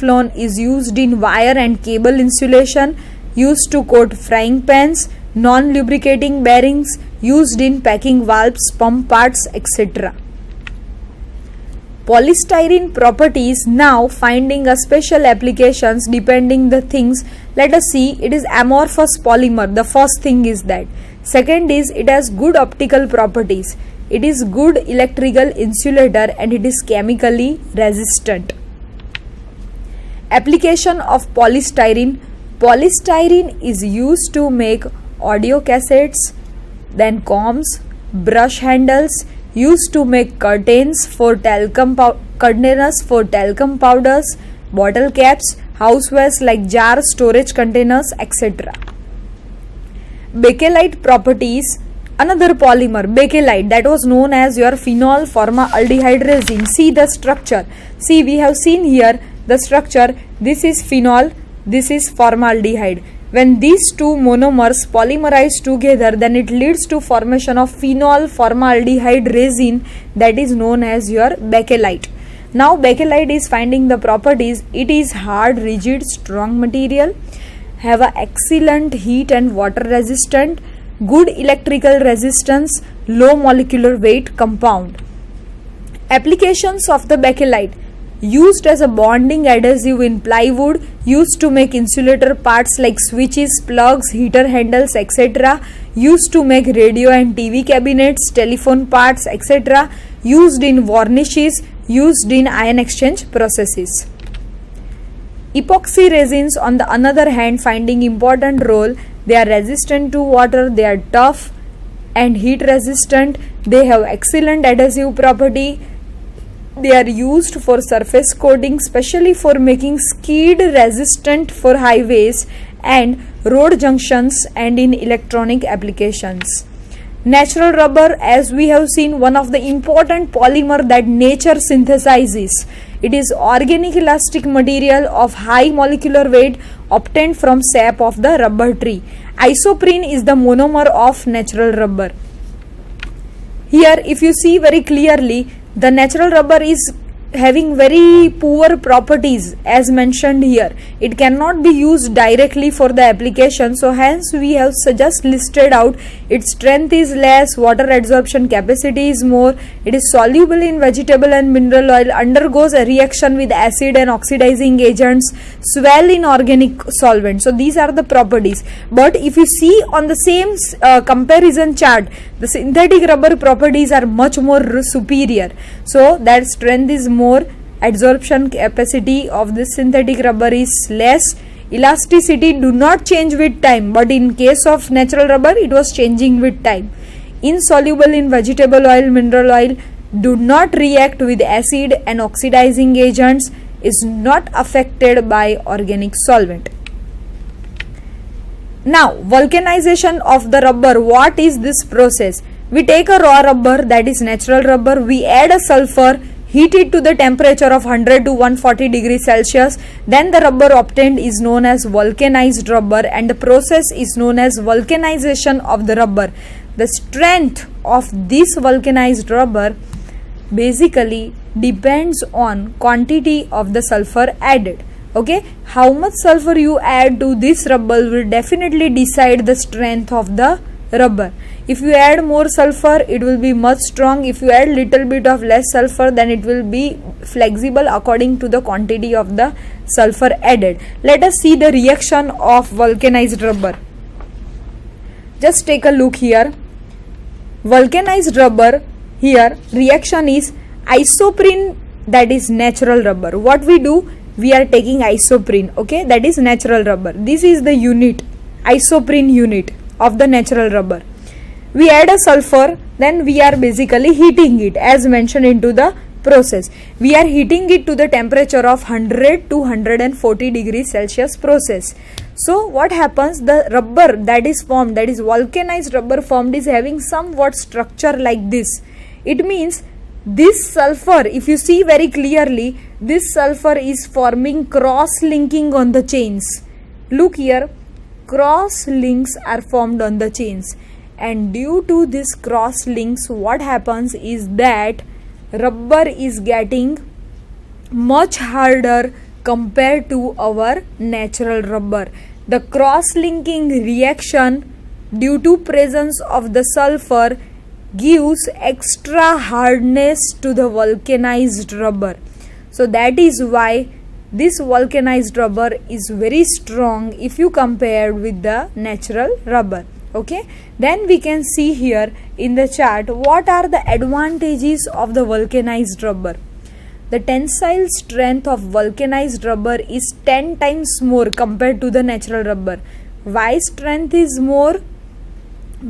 Teflon is used in wire and cable insulation, used to coat frying pans, non-lubricating bearings, used in packing valves, pump parts, etc. Polystyrene properties now finding a special applications depending the things. Let us see, it is amorphous polymer. The first thing is that. Second is it has good optical properties. It is good electrical insulator and it is chemically resistant. Application of polystyrene. Polystyrene is used to make audio cassettes, then combs, brush handles, used to make containers for talcum powders, bottle caps, housewares like jars, storage containers, etc. Bakelite properties. Another polymer, bakelite, that was known as your phenol formaldehyde resin. See the structure. See, we have seen here the structure. This is phenol, this is formaldehyde. When these two monomers polymerize together, then it leads to formation of phenol formaldehyde resin, that is known as your bakelite. Now bakelite is finding the properties. It is hard, rigid, strong material, have a excellent heat and water resistant, good electrical resistance, low molecular weight compound. Applications of the bakelite. Used as a bonding adhesive in plywood, used to make insulator parts like switches, plugs, heater handles, etc. Used to make radio and TV cabinets, telephone parts, etc. Used in varnishes, used in ion exchange processes. Epoxy resins on the other hand finding important role. They are resistant to water, they are tough and heat resistant, they have excellent adhesive property. They are used for surface coating, especially for making skid resistant for highways and road junctions and in electronic applications. Natural rubber, as we have seen, one of the important polymer that nature synthesizes. It is organic elastic material of high molecular weight obtained from sap of the rubber tree. Isoprene is the monomer of natural rubber. Here, if you see very clearly, the natural rubber is having very poor properties as mentioned here. It cannot be used directly for the application, so hence we have just listed out. Its strength is less, water absorption capacity is more, it is soluble in vegetable and mineral oil, undergoes a reaction with acid and oxidizing agents, swell in organic solvent. So these are the properties. But if you see on the same comparison chart, the synthetic rubber properties are much more superior. So that strength is more, adsorption capacity of this synthetic rubber is less, elasticity do not change with time, but in case of natural rubber it was changing with time. Insoluble in vegetable oil, mineral oil, do not react with acid and oxidizing agents, is not affected by organic solvent. Now, vulcanization of the rubber. What is this process? We take a raw rubber, that is natural rubber, we add a sulfur, heat it to the temperature of 100 to 140 degrees Celsius, then the rubber obtained is known as vulcanized rubber and the process is known as vulcanization of the rubber. The strength of this vulcanized rubber basically depends on quantity of the sulfur added. Okay, how much sulfur you add to this rubber will definitely decide the strength of the rubber. If you add more sulfur, it will be much strong. If you add little bit of less sulfur, then it will be flexible according to the quantity of the sulfur added. Let us see the reaction of vulcanized rubber. Just take a look here. Vulcanized rubber, here reaction is isoprene, that is natural rubber. What we do? We are taking isoprene, okay, that is natural rubber. This is the unit, isoprene unit of the natural rubber. We add a sulfur, then we are basically heating it as mentioned into the process. We are heating it to the temperature of 100 to 140 degrees Celsius process. So what happens? The rubber that is formed, that is vulcanized rubber formed, is having somewhat structure like this. It means this sulfur, if you see very clearly, this sulfur is forming cross linking on the chains. Look here, cross links are formed on the chains, and due to this cross links, what happens is that rubber is getting much harder compared to our natural rubber. The cross-linking reaction due to presence of the sulfur gives extra hardness to the vulcanized rubber. So that is why this vulcanized rubber is very strong if you compare with the natural rubber. Okay, then we can see here in the chart what are the advantages of the vulcanized rubber. The tensile strength of vulcanized rubber is 10 times more compared to the natural rubber. Why strength is more?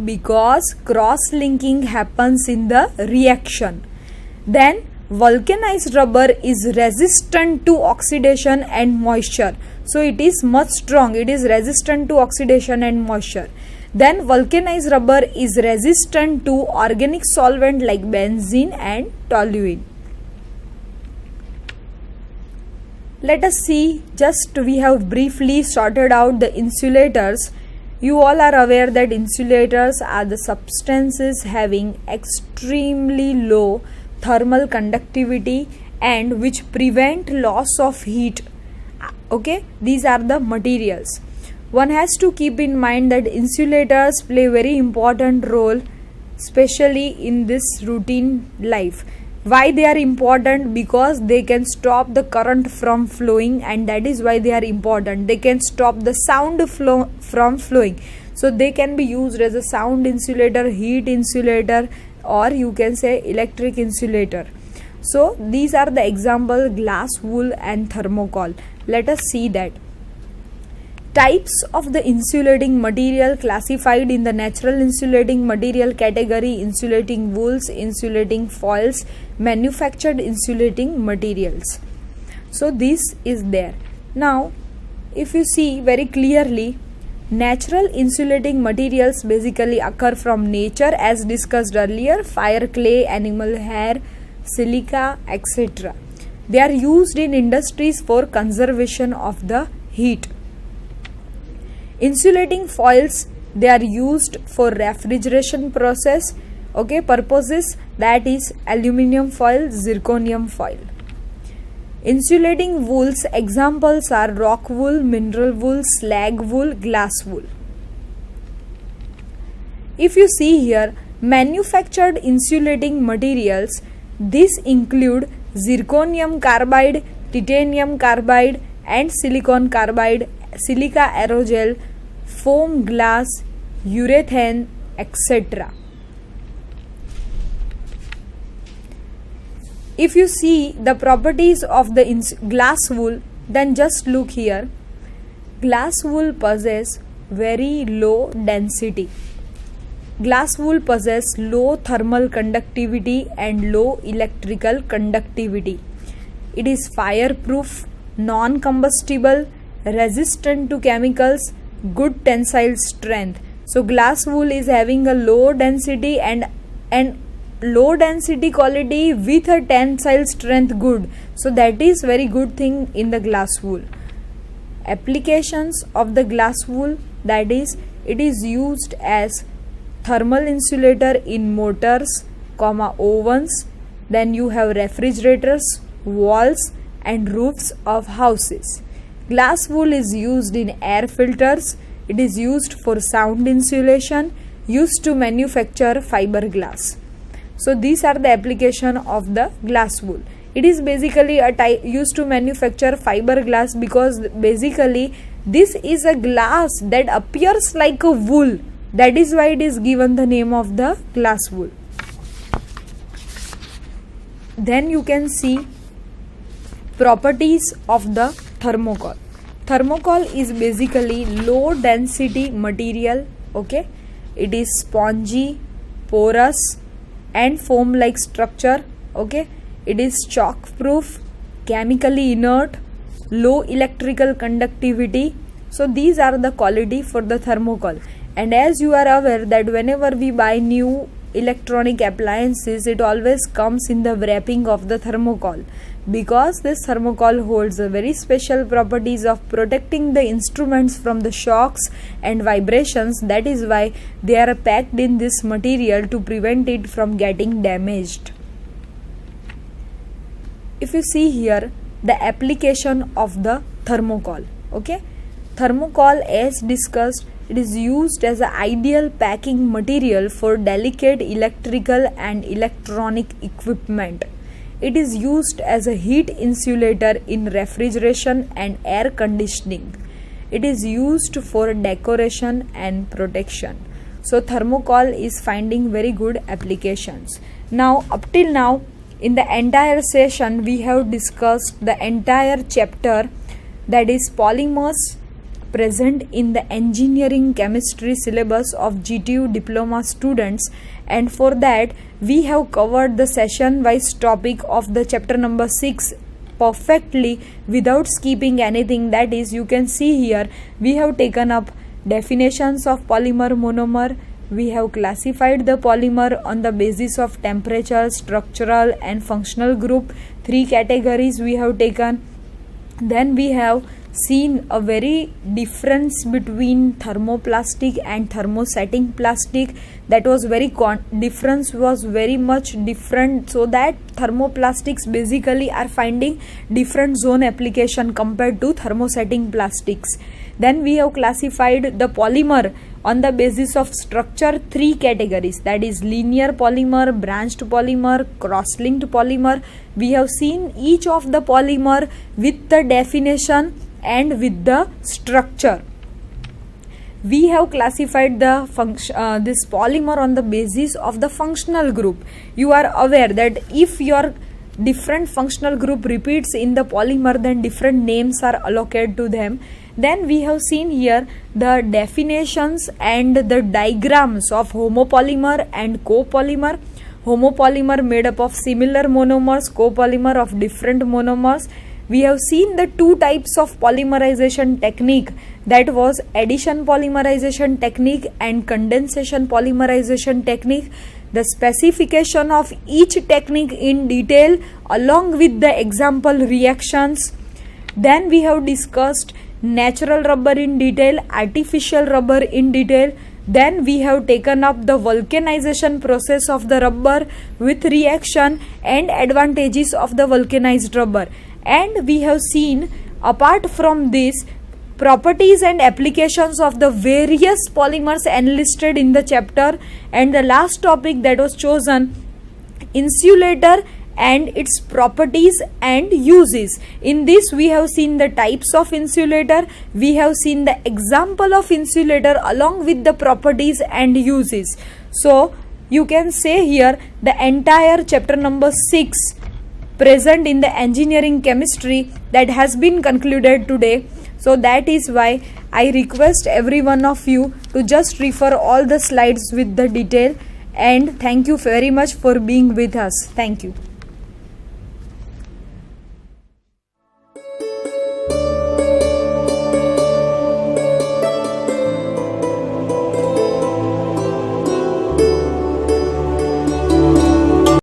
Because cross linking happens in the reaction. Then vulcanized rubber is resistant to oxidation and moisture. So it is much strong. It is resistant to oxidation and moisture. Then vulcanized rubber is resistant to organic solvent like benzene and toluene. Let us see, just we have briefly sorted out the insulators. You all are aware that insulators are the substances having extremely low thermal conductivity and which prevent loss of heat. Okay, these are the materials. One has to keep in mind that insulators play very important role, especially in this routine life. Why they are important? Because they can stop the current from flowing, and that is why they are important. They can stop the sound flow from flowing. So they can be used as a sound insulator, heat insulator, or you can say electric insulator. So these are the example: glass wool and thermocol. Let us see that. Types of the insulating material classified in the natural insulating material category: insulating wools, insulating foils, manufactured insulating materials. So this is there. Now if you see very clearly, natural insulating materials basically occur from nature as discussed earlier: fire, clay, animal hair, silica, etc. They are used in industries for conservation of the heat. Insulating foils, they are used for refrigeration process, purposes, that is aluminium foil, zirconium foil. Insulating wools, examples are rock wool, mineral wool, slag wool, glass wool. If you see here, manufactured insulating materials, these include zirconium carbide, titanium carbide and silicon carbide, silica aerogel, foam glass, urethane, etc. If you see the properties of the glass wool, then just look here. Glass wool possess very low density. Glass wool possess low thermal conductivity and low electrical conductivity. It is fireproof, non-combustible, resistant to chemicals, good tensile strength. So glass wool is having a low density and low density quality with a tensile strength good. So that is very good thing in the glass wool. Applications of the glass wool, that is, it is used as thermal insulator in motors, ovens. Then you have refrigerators, walls and roofs of houses. Glass wool is used in air filters. It is used for sound insulation, used to manufacture fiberglass. So these are the application of the glass wool. It is basically a type used to manufacture fiberglass because basically this is a glass that appears like a wool. That is why it is given the name of the glass wool. Then you can see properties of the thermocol. Thermocol is basically low density material. It is spongy, porous and foam like structure. It is shock proof, chemically inert, low electrical conductivity. So these are the quality for the thermocol. And as you are aware that whenever we buy new electronic appliances, it always comes in the wrapping of the thermocol, because this thermocol holds a very special properties of protecting the instruments from the shocks and vibrations. That is why they are packed in this material to prevent it from getting damaged. If you see here, the application of the thermocol. Okay, thermocol, as discussed, it is used as an ideal packing material for delicate electrical and electronic equipment. It is used as a heat insulator in refrigeration and air conditioning. It is used for decoration and protection. So thermocol is finding very good applications. Now, up till now, in the entire session, we have discussed the entire chapter, that is polymers, present in the engineering chemistry syllabus of GTU diploma students, and for that we have covered the session wise topic of the chapter number 6 perfectly without skipping anything. That is, you can see here we have taken up definitions of polymer, monomer. We have classified the polymer on the basis of temperature, structural and functional group. 3 categories we have taken. Then we have seen a very difference between thermoplastic and thermosetting plastic. That was very difference was very much different, so that thermoplastics basically are finding different zone application compared to thermosetting plastics. Then we have classified the polymer on the basis of structure, 3 categories, that is linear polymer, branched polymer, cross-linked polymer. We have seen each of the polymer with the definition and with the structure. We have classified the this polymer on the basis of the functional group. You are aware that if your different functional group repeats in the polymer, then different names are allocated to them. Then we have seen here the definitions and the diagrams of homopolymer and copolymer. Homopolymer made up of similar monomers, copolymer of different monomers. We have seen the 2 types of polymerization technique, that was addition polymerization technique and condensation polymerization technique. The specification of each technique in detail along with the example reactions. Then we have discussed natural rubber in detail, artificial rubber in detail. Then we have taken up the vulcanization process of the rubber with reaction and advantages of the vulcanized rubber. And we have seen, apart from this, properties and applications of the various polymers enlisted in the chapter. And the last topic that was chosen, insulator and its properties and uses. In this we have seen the types of insulator, we have seen the example of insulator along with the properties and uses. So you can say here the entire chapter number 6 present in the engineering chemistry that has been concluded today. So that is why I request every one of you to just refer all the slides with the detail, and thank you very much for being with us. Thank you.